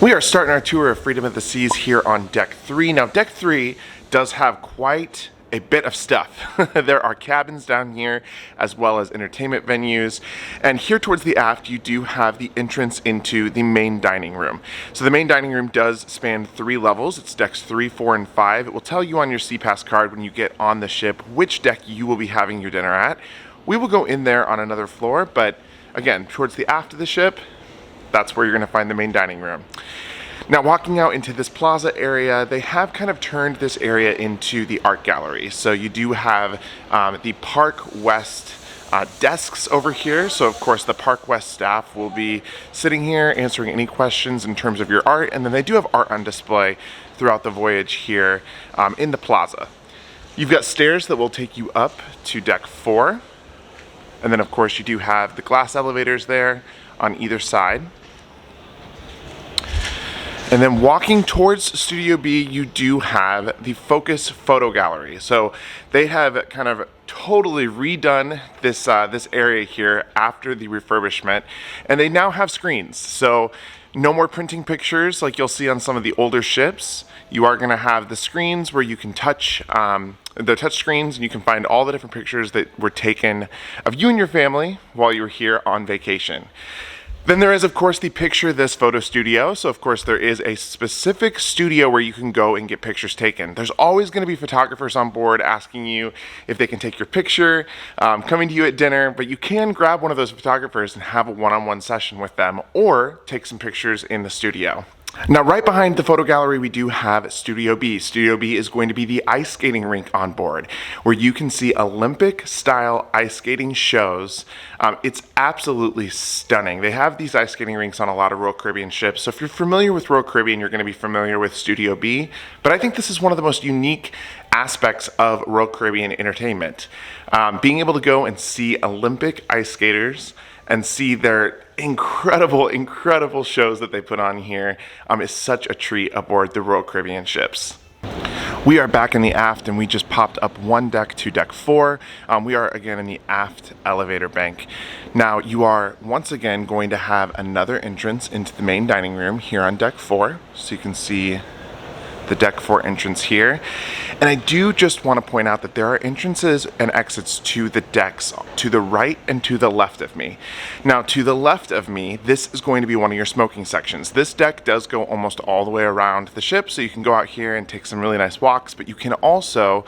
We are starting our tour of Freedom of the Seas here on Deck 3. Now, Deck 3 does have quite a bit of stuff. There are cabins down here, as well as entertainment venues. And here towards the aft, you do have the entrance into the main dining room. So the main dining room does span 3 levels. It's decks 3, 4, and 5. It will tell you on your SeaPass card when you get on the ship which deck you will be having your dinner at. We will go in there on another floor, but again, towards the aft of the ship, that's where you're going to find the main dining room. Now, walking out into this plaza area, they have kind of turned this area into the art gallery. So you do have the Park West desks over here. So of course the Park West staff will be sitting here answering any questions in terms of your art. And then they do have art on display throughout the voyage here in the plaza. You've got stairs that will take you up to deck 4. And then of course you do have the glass elevators there on either side. And then walking towards Studio B, you do have the Focus Photo Gallery. So they have kind of totally redone this this area here after the refurbishment, and they now have screens. So no more printing pictures like you'll see on some of the older ships. You are going to have the screens where you can touch the touch screens, and you can find all the different pictures that were taken of you and your family while you were here on vacation. Then there is, of course, the Picture This photo studio. So, of course, there is a specific studio where you can go and get pictures taken. There's always going to be photographers on board asking you if they can take your picture, coming to you at dinner, but you can grab one of those photographers and have a one-on-one session with them or take some pictures in the studio. Now, right behind the photo gallery, we do have Studio B. Studio B is going to be the ice skating rink on board, where you can see Olympic-style ice skating shows. It's absolutely stunning. They have these ice skating rinks on a lot of Royal Caribbean ships, so if you're familiar with Royal Caribbean, you're going to be familiar with Studio B. But I think this is one of the most unique aspects of Royal Caribbean entertainment. Being able to go and see Olympic ice skaters and see their incredible shows that they put on here is such a treat aboard the Royal Caribbean ships. We are back in the aft, and we just popped up one deck to deck 4. We are again in the aft elevator bank. Now, you are once again going to have another entrance into the main dining room here on deck 4. So you can see the deck 4 entrance here. And I do just want to point out that there are entrances and exits to the decks to the right and to the left of me. Now, to the left of me, this is going to be one of your smoking sections. This deck does go almost all the way around the ship, so you can go out here and take some really nice walks, but you can also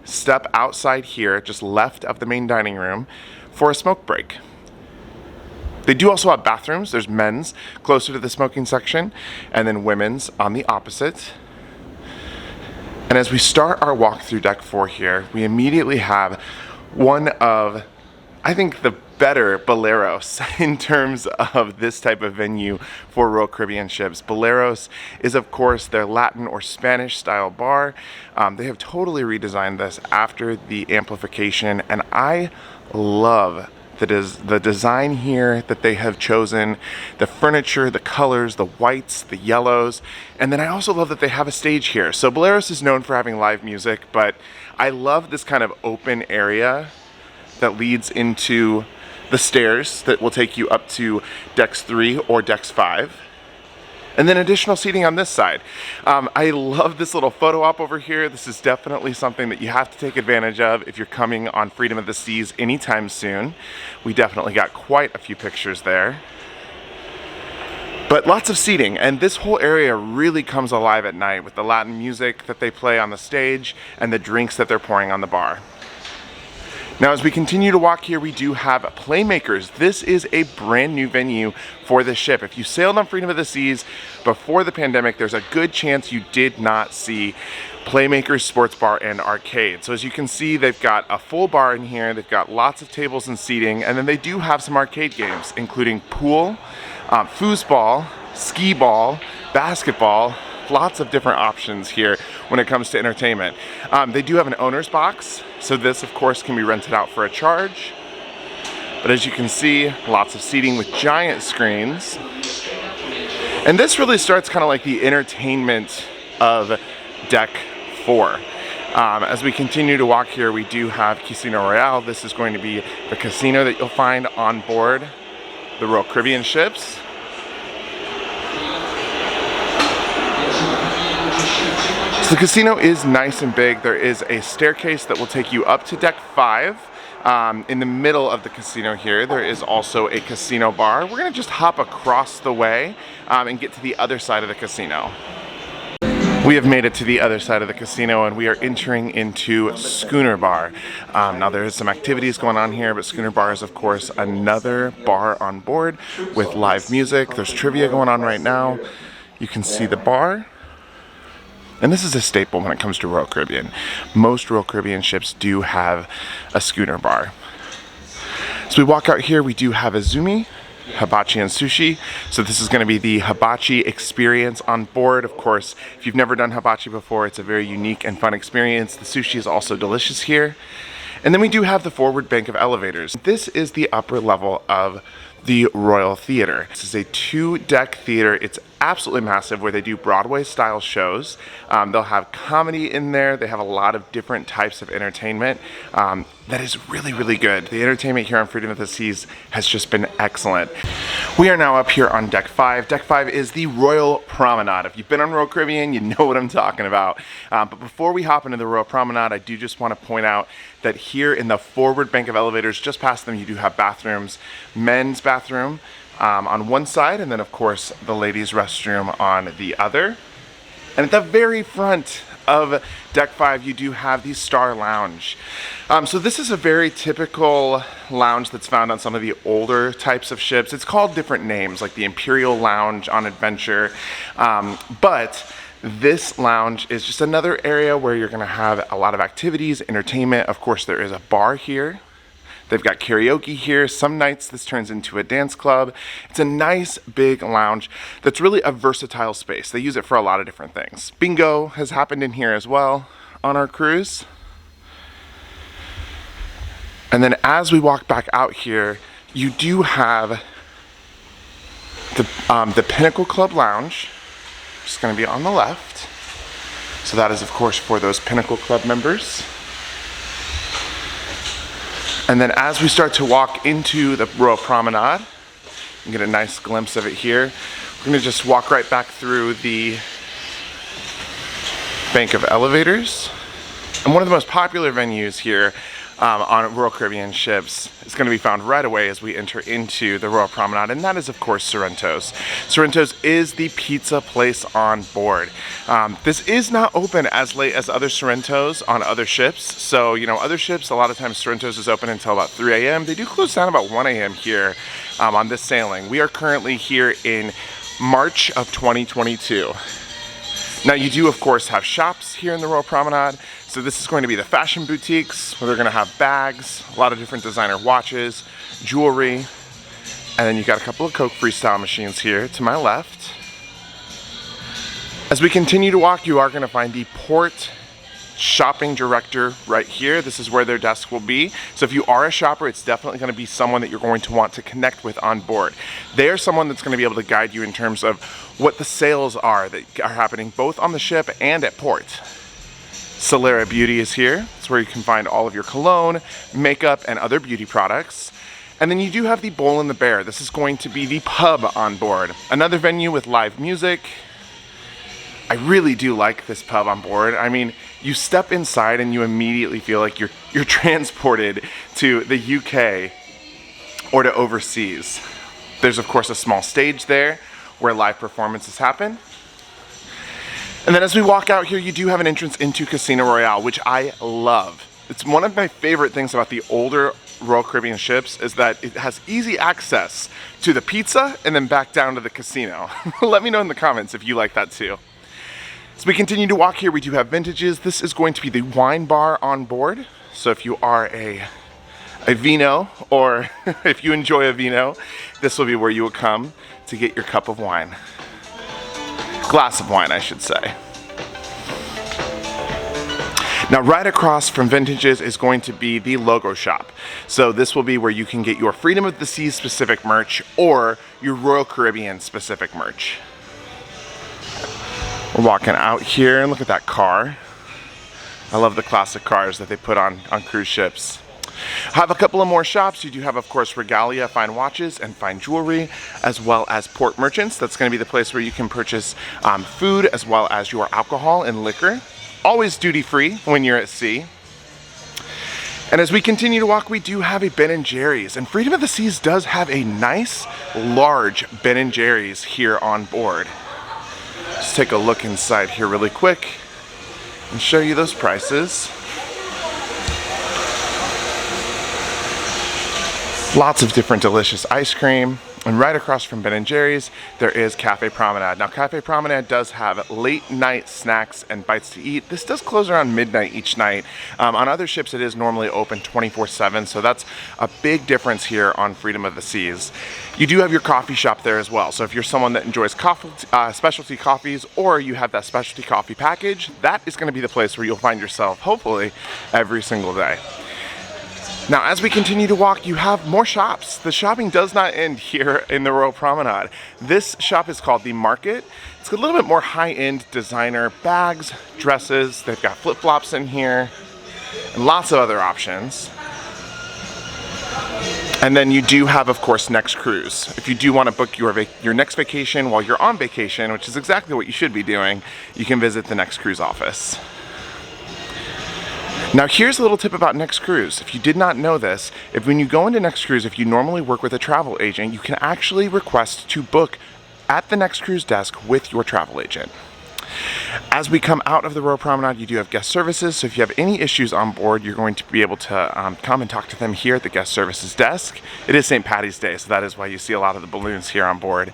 step outside here, just left of the main dining room, for a smoke break. They do also have bathrooms. There's men's closer to the smoking section, and then women's on the opposite. And as we start our walk through deck 4 here, we immediately have one of, I think, the better Boleros in terms of this type of venue for Royal Caribbean ships. Boleros is, of course, their Latin or Spanish style bar. They have totally redesigned this after the amplification, and I love the design here that they have chosen, the furniture, the colors, the whites, the yellows, and then I also love that they have a stage here. So Boleros is known for having live music, but I love this kind of open area that leads into the stairs that will take you up to decks 3 or decks 5. And then additional seating on this side. I love this little photo op over here. This is definitely something that you have to take advantage of if you're coming on Freedom of the Seas anytime soon. We definitely got quite a few pictures there. But lots of seating, and this whole area really comes alive at night with the Latin music that they play on the stage and the drinks that they're pouring on the bar. Now, as we continue to walk here, we do have Playmakers. This is a brand new venue for this ship. If you sailed on Freedom of the Seas before the pandemic, there's a good chance you did not see Playmakers Sports Bar and Arcade. So as you can see, they've got a full bar in here, they've got lots of tables and seating, and then they do have some arcade games, including pool, foosball, skee ball, basketball, lots of different options here when it comes to entertainment. They do have an owner's box, so this of course can be rented out for a charge. But as you can see, lots of seating with giant screens. And this really starts kind of like the entertainment of deck 4. As we continue to walk here, we do have Casino Royale. This is going to be the casino that you'll find on board the Royal Caribbean ships. So the casino is nice and big. There is a staircase that will take you up to deck 5. In the middle of the casino here, there is also a casino bar. We're gonna just hop across the way and get to the other side of the casino. We have made it to the other side of the casino and we are entering into Schooner Bar. Now there is some activities going on here, but Schooner Bar is of course another bar on board with live music. There's trivia going on right now. You can see the bar. And this is a staple when it comes to Royal Caribbean. Most Royal Caribbean ships do have a schooner bar. So we walk out here, we do have Izumi, hibachi and sushi. So this is going to be the hibachi experience on board. Of course, if you've never done hibachi before, it's a very unique and fun experience. The sushi is also delicious here. And then we do have the forward bank of elevators. This is the upper level of the Royal Theater. This is a 2-deck theater. It's absolutely massive where they do Broadway style shows. They'll have comedy in there. They have a lot of different types of entertainment that is really, really good. The entertainment here on Freedom of the Seas has just been excellent. We are now up here on deck 5. Deck 5 is the Royal Promenade. If you've been on Royal Caribbean, you know what I'm talking about. But before we hop into the Royal Promenade, I do just want to point out that here in the forward bank of elevators, just past them, you do have bathrooms. Men's bathroom on one side, and then of course the ladies' restroom on the other. And at the very front of deck 5, you do have the Star Lounge. So this is a very typical lounge that's found on some of the older types of ships. It's called different names, like the Imperial Lounge on Adventure, but this lounge is just another area where you're going to have a lot of activities, entertainment. Of course, there is a bar here. They've got karaoke here. Some nights this turns into a dance club. It's a nice big lounge that's really a versatile space. They use it for a lot of different things. Bingo has happened in here as well on our cruise. And then as we walk back out here, you do have the Pinnacle Club Lounge. It's going to be on the left. So that is of course for those Pinnacle Club members. And then as we start to walk into the Royal Promenade, you can get a nice glimpse of it here. We're gonna just walk right back through the bank of elevators. And one of the most popular venues here on Royal Caribbean ships is going to be found right away as we enter into the Royal Promenade, and that is of course Sorrento's. Sorrento's is the pizza place on board. This is not open as late as other Sorrento's on other ships, so you know, other ships a lot of times Sorrento's is open until about 3 a.m. They do close down about 1 a.m. here on this sailing. We are currently here in March of 2022. Now you do of course have shops here in the Royal Promenade. So this is going to be the fashion boutiques where they're going to have bags, a lot of different designer watches, jewelry, and then you got a couple of Coke freestyle machines here to my left. As we continue to walk, you are going to find the port shopping director right here. This is where their desk will be. So if you are a shopper, it's definitely going to be someone that you're going to want to connect with on board. They are someone that's going to be able to guide you in terms of what the sales are that are happening both on the ship and at port. Solera Beauty is here. It's where you can find all of your cologne, makeup, and other beauty products. And then you do have the Bull and the Bear. This is going to be the pub on board. Another venue with live music. I really do like this pub on board. I mean, you step inside and you immediately feel like you're transported to the UK or to overseas. There's of course a small stage there where live performances happen. And then as we walk out here, you do have an entrance into Casino Royale, which I love. It's one of my favorite things about the older Royal Caribbean ships is that it has easy access to the pizza and then back down to the casino. Let me know in the comments if you like that too. As we continue to walk here, we do have Vintages. This is going to be the wine bar on board. So if you are a vino, or if you enjoy a vino, this will be where you will come to get your cup of wine. Glass of wine, I should say. Now right across from Vintages is going to be the Logo shop. So this will be where you can get your Freedom of the Seas specific merch or your Royal Caribbean specific merch. We're walking out here and look at that car. I love the classic cars that they put on cruise ships. I have a couple of more shops. You do have, of course, Regalia, fine watches and fine jewelry, as well as port merchants. That's going to be the place where you can purchase food as well as your alcohol and liquor. always duty-free when you're at sea. And as we continue to walk, we do have a Ben & Jerry's, and Freedom of the Seas does have a nice, large Ben & Jerry's here on board. Let's take a look inside here really quick and show you those prices. Lots of different delicious ice cream. And right across from Ben & Jerry's, there is Cafe Promenade. Now, Cafe Promenade does have late night snacks and bites to eat. This does close around midnight each night. On other ships, it is normally open 24/7, so that's a big difference here on Freedom of the Seas. You do have your coffee shop there as well. So if you're someone that enjoys coffee, specialty coffees, or you have that specialty coffee package, that is going to be the place where you'll find yourself, hopefully, every single day. Now, as we continue to walk, you have more shops. The shopping does not end here in the Royal Promenade. This shop is called The Market. It's a little bit more high-end designer bags, dresses. They've got flip-flops in here, and lots of other options. And then you do have, of course, Next Cruise. If you do want to book your next vacation while you're on vacation, which is exactly what you should be doing, you can visit the Next Cruise office. Now here's a little tip about Next Cruise. If you did not know this, when you go into Next Cruise, if you normally work with a travel agent, you can actually request to book at the Next Cruise desk with your travel agent. As we come out of the Royal Promenade, you do have guest services, so if you have any issues on board, you're going to be able to come and talk to them here at the guest services desk. It is St. Patty's Day, so that is why you see a lot of the balloons here on board.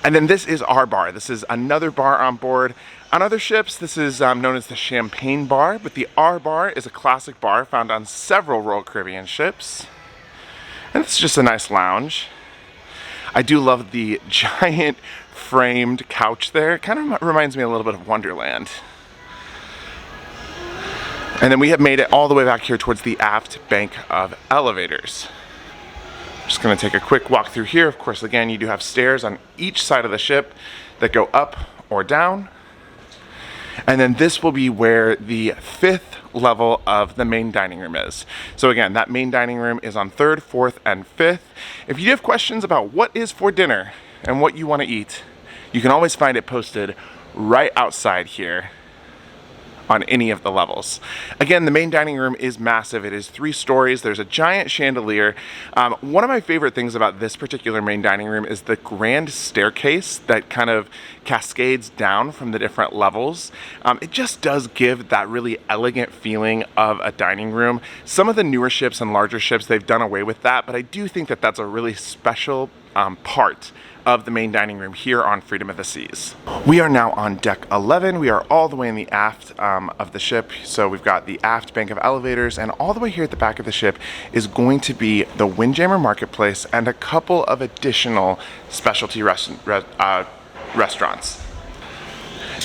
And then this is our bar. This is another bar on board. On other ships, this is known as the Champagne Bar, but the R Bar is a classic bar found on several Royal Caribbean ships. And it's just a nice lounge. I do love the giant framed couch there. It kind of reminds me a little bit of Wonderland. And then we have made it all the way back here towards the aft bank of elevators. Just going to take a quick walk through here. Of course, again, you do have stairs on each side of the ship that go up or down. And then this will be where the 5th level of the main dining room is. So again, that main dining room is on 3rd, 4th, and 5th. If you have questions about what is for dinner and what you want to eat, you can always find it posted right outside here on any of the levels. Again, the main dining room is massive. It is 3 stories. There's a giant chandelier. One of my favorite things about this particular main dining room is the grand staircase that kind of cascades down from the different levels. It just does give that really elegant feeling of a dining room. Some of the newer ships and larger ships, they've done away with that, but I do think that that's a really special part of the main dining room here on Freedom of the Seas. We are now on deck 11. We are all the way in the aft of the ship. So we've got the aft bank of elevators, and all the way here at the back of the ship is going to be the Windjammer Marketplace and a couple of additional specialty restaurants.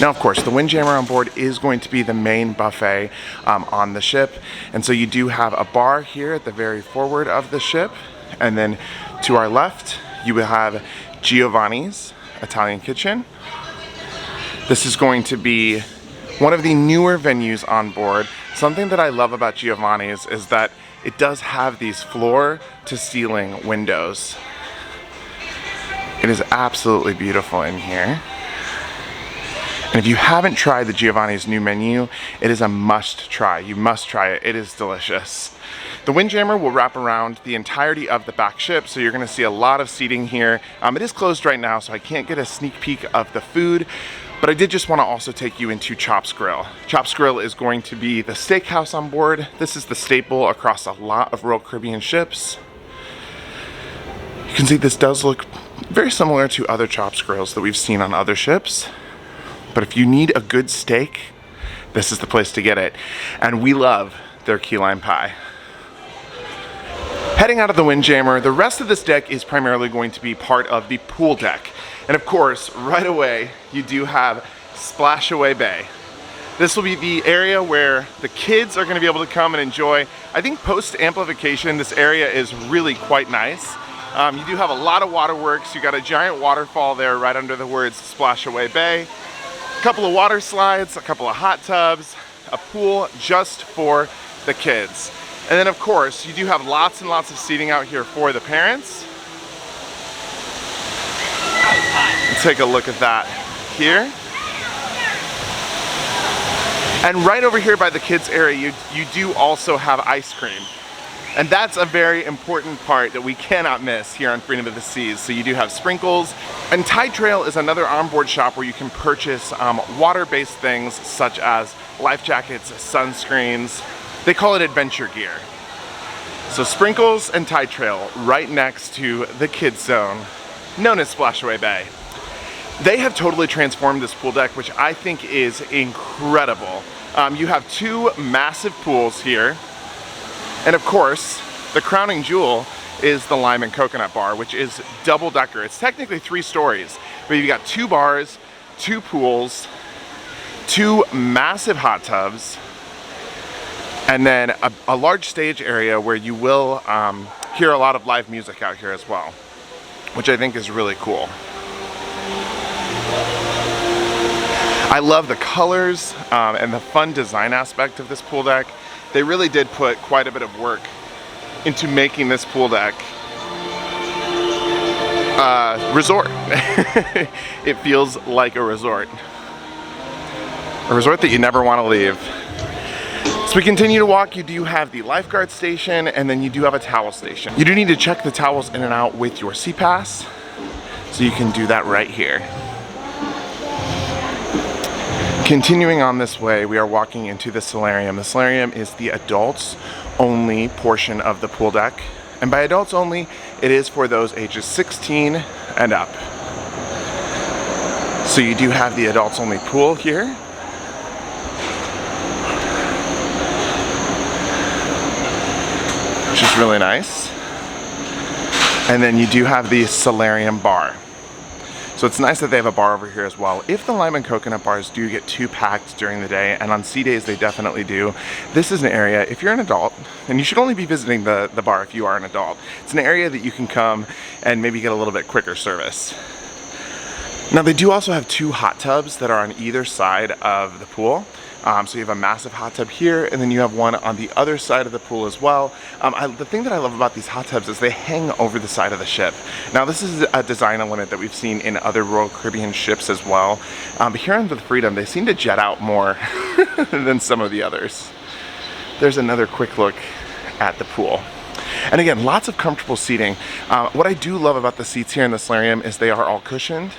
Now, of course, the Windjammer on board is going to be the main buffet on the ship. And so you do have a bar here at the very forward of the ship. And then to our left, you will have Giovanni's Italian Kitchen. This is going to be one of the newer venues on board. Something that I love about Giovanni's is that it does have these floor to ceiling windows. It is absolutely beautiful in here. And if you haven't tried the Giovanni's new menu, it is a must try. You must try it. It is delicious. The Windjammer will wrap around the entirety of the back ship, so you're going to see a lot of seating here. It is closed right now, so I can't get a sneak peek of the food, but I did just want to also take you into Chop's Grill. Chop's Grill is going to be the steakhouse on board. This is the staple across a lot of Royal Caribbean ships. You can see this does look very similar to other Chop's Grills that we've seen on other ships, but if you need a good steak, this is the place to get it. And we love their key lime pie. Heading out of the Windjammer, the rest of this deck is primarily going to be part of the pool deck. And of course, right away, you do have Splashaway Bay. This will be the area where the kids are going to be able to come and enjoy. I think post-amplification, this area is really quite nice. You do have a lot of waterworks. You got a giant waterfall there right under the words Splashaway Bay. A couple of water slides, a couple of hot tubs, a pool just for the kids. And then of course, you do have lots and lots of seating out here for the parents. Let's take a look at that here. And right over here by the kids area, you do also have ice cream. And that's a very important part that we cannot miss here on Freedom of the Seas. So you do have sprinkles. And Tide Trail is another onboard shop where you can purchase water-based things such as life jackets, sunscreens. They call it adventure gear. So Sprinkles and Tide Trail right next to the kids zone, known as Splashaway Bay. They have totally transformed this pool deck, which I think is incredible. You have two massive pools here. And of course, the crowning jewel is the Lime and Coconut Bar, which is double decker. It's technically 3 stories, but you've got 2 bars, 2 pools, 2 massive hot tubs, and then a large stage area where you will hear a lot of live music out here as well, which I think is really cool. I love the colors and the fun design aspect of this pool deck. They really did put quite a bit of work into making this pool deck resort. It feels like a resort. A resort that you never want to leave. As we continue to walk, you do have the lifeguard station, and then you do have a towel station. You do need to check the towels in and out with your sea pass, so you can do that right here. Continuing on this way, we are walking into the solarium. The solarium is the adults only portion of the pool deck. And by adults only, it is for those ages 16 and up. So you do have the adults only pool here. Which is really nice. And then you do have the solarium bar. So it's nice that they have a bar over here as well. If the Lime and Coconut bars do get too packed during the day, and on sea days they definitely do, this is an area, if you're an adult, and you should only be visiting the bar if you are an adult, it's an area that you can come and maybe get a little bit quicker service. Now they do also have 2 hot tubs that are on either side of the pool. So you have a massive hot tub here, and then you have one on the other side of the pool as well. The thing that I love about these hot tubs is they hang over the side of the ship. Now this is a design element that we've seen in other Royal Caribbean ships as well. But here on the Freedom, they seem to jet out more than some of the others. There's another quick look at the pool. And again, lots of comfortable seating. What I do love about the seats here in the solarium is they are all cushioned.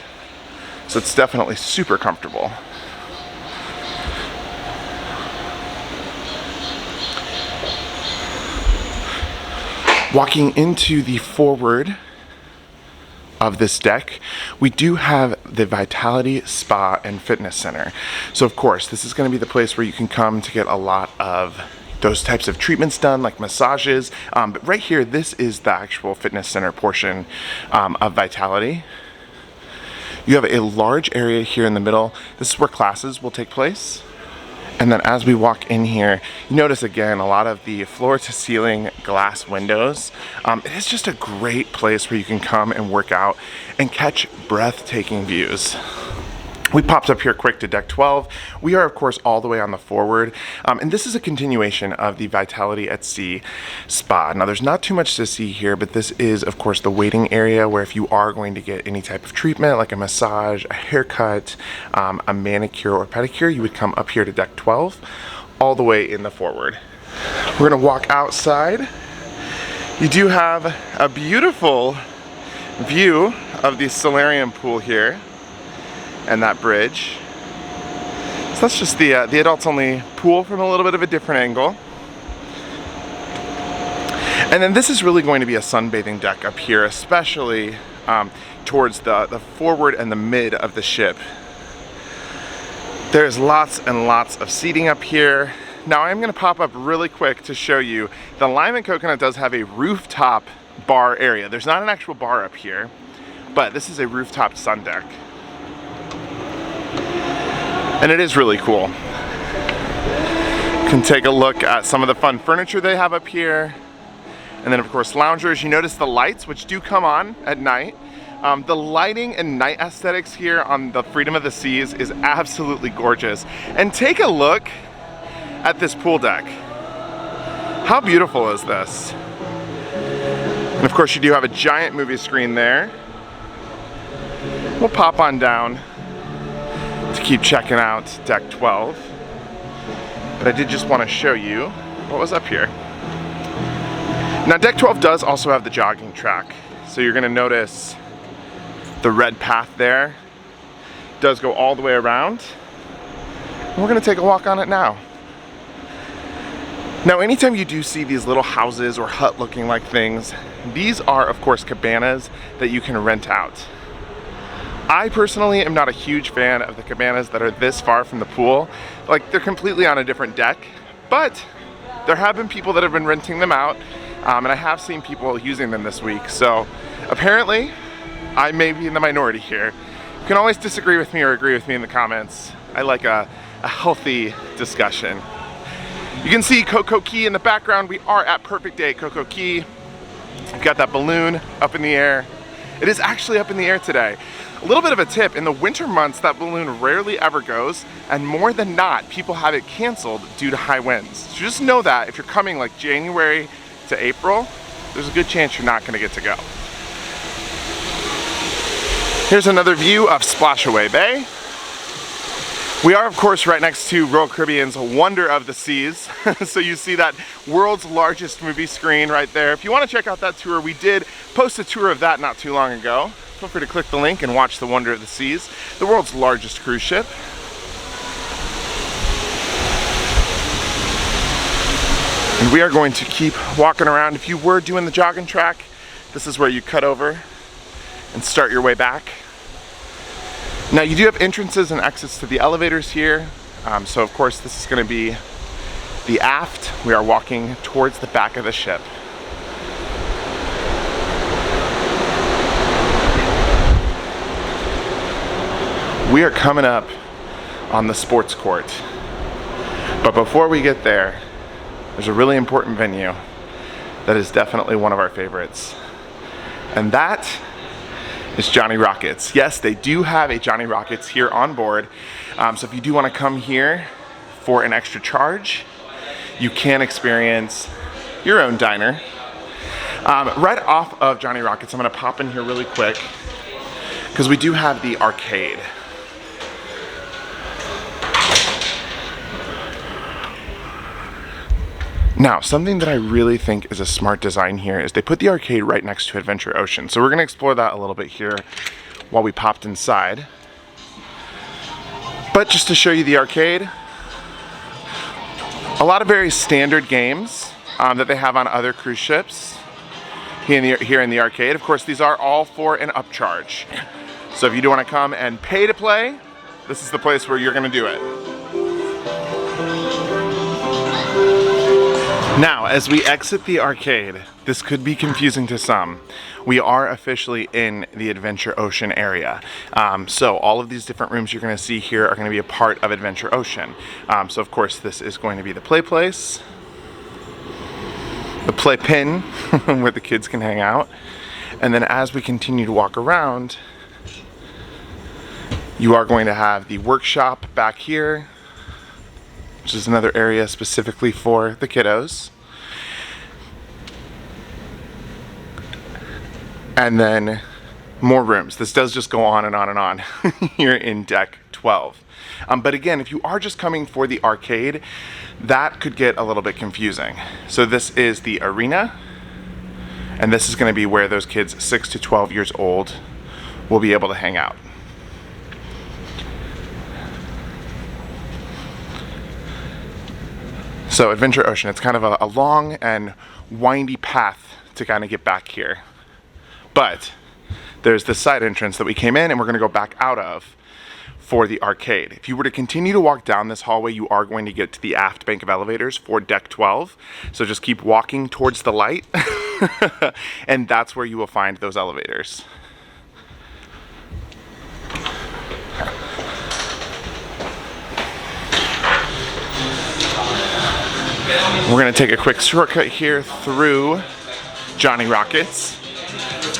So it's definitely super comfortable. Walking into the forward of this deck, we do have the Vitality Spa and Fitness Center. So of course, this is going to be the place where you can come to get a lot of those types of treatments done, like massages. But right here, this is the actual fitness center portion of Vitality. You have a large area here in the middle. This is where classes will take place. And then as we walk in here, you notice again a lot of the floor to ceiling glass windows. It is just a great place where you can come and work out and catch breathtaking views. We popped up here quick to deck 12. We are of course all the way on the forward. And this is a continuation of the Vitality at Sea spa. Now there's not too much to see here, but this is of course the waiting area where if you are going to get any type of treatment like a massage, a haircut, a manicure or pedicure, you would come up here to deck 12 all the way in the forward. We're gonna walk outside. You do have a beautiful view of the solarium pool here and that bridge. So that's just the adults only pool from a little bit of a different angle. And then this is really going to be a sunbathing deck up here, especially towards the forward and the mid of the ship. There's lots and lots of seating up here. Now I'm gonna pop up really quick to show you the Lime and Coconut does have a rooftop bar area. There's not an actual bar up here, but this is a rooftop sun deck. And it is really cool. You can take a look at some of the fun furniture they have up here. And then of course loungers. You notice the lights, which do come on at night. The lighting and night aesthetics here on the Freedom of the Seas is absolutely gorgeous. And take a look at this pool deck. How beautiful is this? And of course you do have a giant movie screen there. We'll pop on down to keep checking out deck 12. but I did just want to show you what was up here. Now deck 12 does also have the jogging track, so you're going to notice the red path there. It does go all the way around. And we're going to take a walk on it now. Now anytime you do see these little houses or hut looking like things, these are of course cabanas that you can rent out. I personally am not a huge fan of the cabanas that are this far from the pool. Like, they're completely on a different deck, but there have been people that have been renting them out, and I have seen people using them this week. So apparently I may be in the minority here. You can always disagree with me or agree with me in the comments. I like a healthy discussion. You can see Coco Cay in the background. We are at Perfect Day Coco Cay. We've got that balloon up in the air. It is actually up in the air today. A little bit of a tip, in the winter months that balloon rarely ever goes, and more than not people have it canceled due to high winds. So just know that if you're coming like January to April, there's a good chance you're not going to get to go. Here's another view of Splashaway Bay. We are of course right next to Royal Caribbean's Wonder of the Seas. So you see that world's largest movie screen right there. If you want to check out that tour, we did post a tour of that not too long ago. Feel free to click the link and watch the Wonder of the Seas, the world's largest cruise ship. And we are going to keep walking around. If you were doing the jogging track, this is where you cut over and start your way back. Now you do have entrances and exits to the elevators here. So of course this is going to be the aft. We are walking towards the back of the ship. We are coming up on the sports court. But before we get there, there's a really important venue that is definitely one of our favorites. And that is Johnny Rockets. Yes, they do have a Johnny Rockets here on board. So if you do want to come here for an extra charge, you can experience your own diner. Right off of Johnny Rockets, I'm going to pop in here really quick because we do have the arcade. Now, something that I really think is a smart design here is they put the arcade right next to Adventure Ocean. So we're going to explore that a little bit here while we popped inside. But just to show you the arcade, a lot of very standard games that they have on other cruise ships here in the arcade. Of course, these are all for an upcharge. So if you do want to come and pay to play, this is the place where you're going to do it. Now, as we exit the arcade, this could be confusing to some. We are officially in the Adventure Ocean area. So all of these different rooms you're going to see here are going to be a part of Adventure Ocean. So of course this is going to be the play place, the play pin where the kids can hang out. And then as we continue to walk around, you are going to have the workshop back here, which is another area specifically for the kiddos. And then more rooms. This does just go on and on and on here in deck 12. But again, if you are just coming for the arcade, that could get a little bit confusing. So this is the arena, and this is going to be where those kids 6 to 12 years old will be able to hang out. So Adventure Ocean, it's kind of a long and windy path to kind of get back here. But there's this side entrance that we came in and we're going to go back out of for the arcade. If you were to continue to walk down this hallway, you are going to get to the aft bank of elevators for deck 12. So just keep walking towards the light and that's where you will find those elevators. We're going to take a quick shortcut here through Johnny Rockets.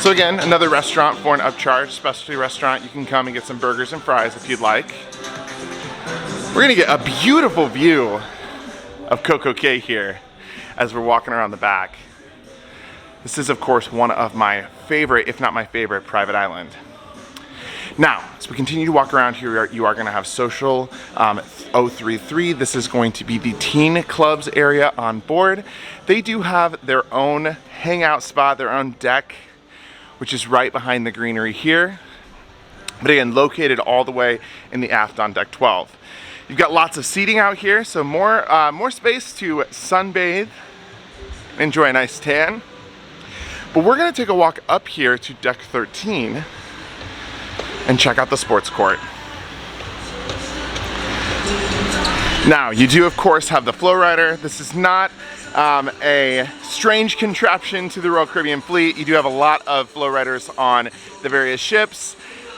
So again, another restaurant for an upcharge, specialty restaurant. You can come and get some burgers and fries if you'd like. We're going to get a beautiful view of Coco Cay here as we're walking around the back. This is of course one of my favorite, if not my favorite, private island. Now, as we continue to walk around here, you are going to have social 033. This is going to be the teen clubs area on board. They do have their own hangout spot, their own deck, which is right behind the greenery here. But again, located all the way in the aft on deck 12. You've got lots of seating out here, so more space to sunbathe, enjoy a nice tan. But we're going to take a walk up here to deck 13 and check out the sports court. Now, you do of course have the flow rider. This is not a strange contraption to the Royal Caribbean fleet. You do have a lot of flow riders on the various ships.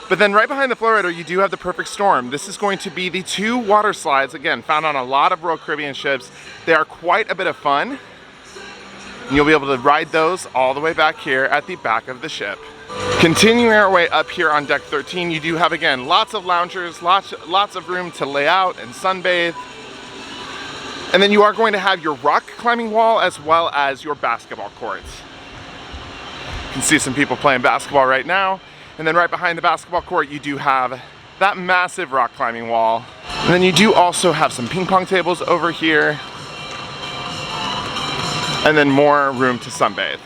But then right behind the flow rider, you do have the perfect storm. This is going to be the 2 water slides, again, found on a lot of Royal Caribbean ships. They are quite a bit of fun. And you'll be able to ride those all the way back here at the back of the ship. Continuing our way up here on deck 13, you do have, again, lots of loungers, lots of room to lay out and sunbathe. And then you are going to have your rock climbing wall as well as your basketball courts. You can see some people playing basketball right now. And then right behind the basketball court, you do have that massive rock climbing wall. And then you do also have some ping pong tables over here. And then more room to sunbathe.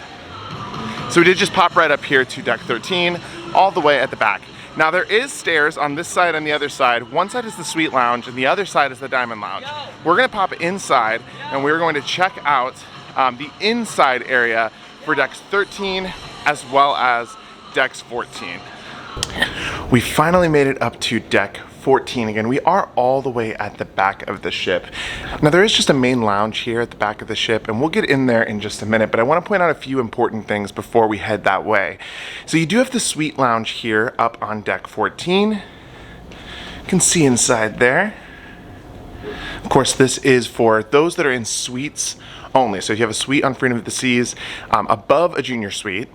So we did just pop right up here to deck 13, all the way at the back. Now there is stairs on this side and the other side. One side is the suite lounge and the other side is the diamond lounge. We're gonna pop inside and we're going to check out the inside area for decks 13 as well as decks 14. We finally made it up to deck 14 again. We are all the way at the back of the ship. Now there is just a main lounge here at the back of the ship and we'll get in there in just a minute, but I want to point out a few important things before we head that way. So you do have the suite lounge here up on deck 14. You can see inside there. Of course, this is for those that are in suites only. So if you have a suite on Freedom of the Seas above a junior suite,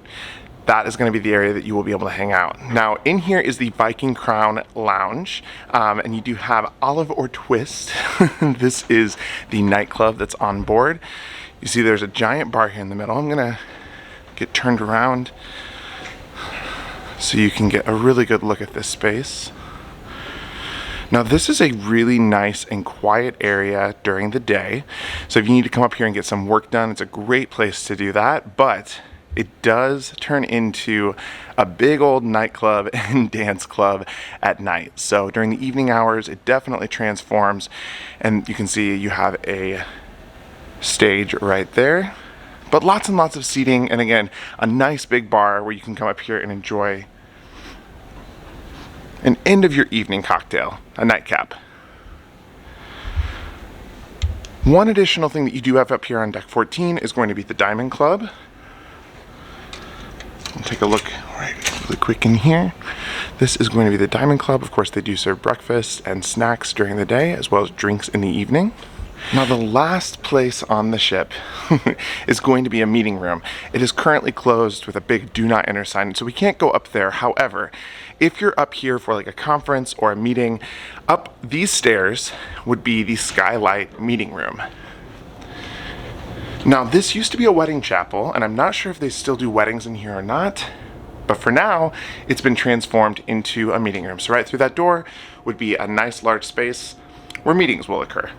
that is going to be the area that you will be able to hang out. Now, in here is the Viking Crown Lounge, and you do have Olive or Twist. This is the nightclub that's on board. You see there's a giant bar here in the middle. I'm going to get turned around so you can get a really good look at this space. Now, this is a really nice and quiet area during the day. So if you need to come up here and get some work done, it's a great place to do that, but it does turn into a big old nightclub and dance club at night. So during the evening hours, it definitely transforms. And you can see you have a stage right there, but lots and lots of seating. And again, a nice big bar where you can come up here and enjoy an end of your evening cocktail, a nightcap. One additional thing that you do have up here on deck 14 is going to be the Diamond Club. Take a look really quick in here. This is going to be the Diamond Club. Of course, they do serve breakfast and snacks during the day as well as drinks in the evening. Now, the last place on the ship is going to be a meeting room. It is currently closed with a big do not enter sign, so we can't go up there. However, if you're up here for like a conference or a meeting, up these stairs would be the Skylight meeting room. Now, this used to be a wedding chapel, and I'm not sure if they still do weddings in here or not, but for now, it's been transformed into a meeting room. So right through that door would be a nice large space where meetings will occur.